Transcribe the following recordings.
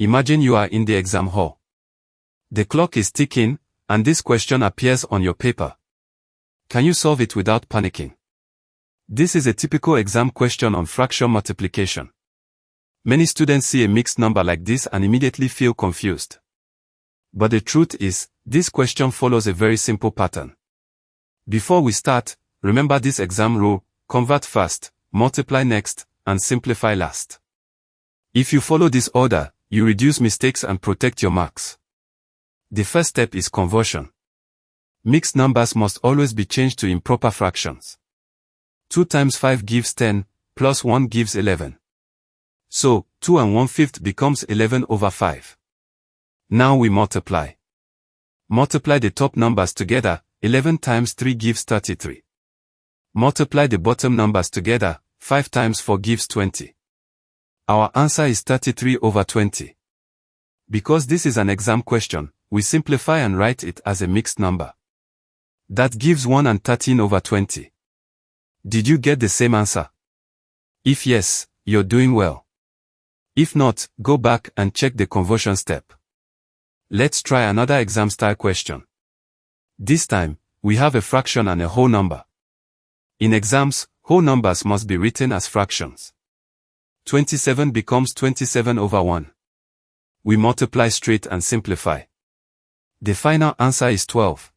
Imagine you are in the exam hall. The clock is ticking, and this question appears on your paper. Can you solve it without panicking? This is a typical exam question on fraction multiplication. Many students see a mixed number like this and immediately feel confused. But the truth is, this question follows a very simple pattern. Before we start, remember this exam rule: convert first, multiply next, and simplify last. If you follow this order, you reduce mistakes and protect your marks. The first step is conversion. Mixed numbers must always be changed to improper fractions. 2 times 5 gives 10, plus 1 gives 11. So, 2 and 1/5 becomes 11 over 5. Now we multiply. Multiply the top numbers together. 11 times 3 gives 33. Multiply the bottom numbers together. 5 times 4 gives 20. Our answer is 33 over 20. Because this is an exam question, we simplify and write it as a mixed number. That gives 1 and 13 over 20. Did you get the same answer? If yes, you're doing well. If not, go back and check the conversion step. Let's try another exam-style question. This time, we have a fraction and a whole number. In exams, whole numbers must be written as fractions. 27 becomes 27 over 1. We multiply straight and simplify. The final answer is 12.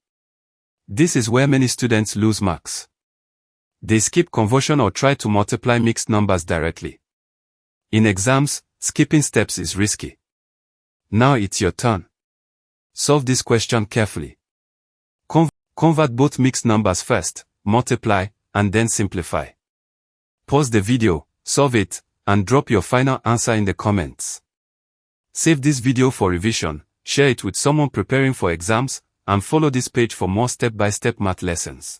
This is where many students lose marks. They skip conversion or try to multiply mixed numbers directly. In exams, skipping steps is risky. Now it's your turn. Solve this question carefully. Convert both mixed numbers first, multiply, and then simplify. Pause the video, solve it, and drop your final answer in the comments. Save this video for revision, share it with someone preparing for exams, and follow this page for more step-by-step math lessons.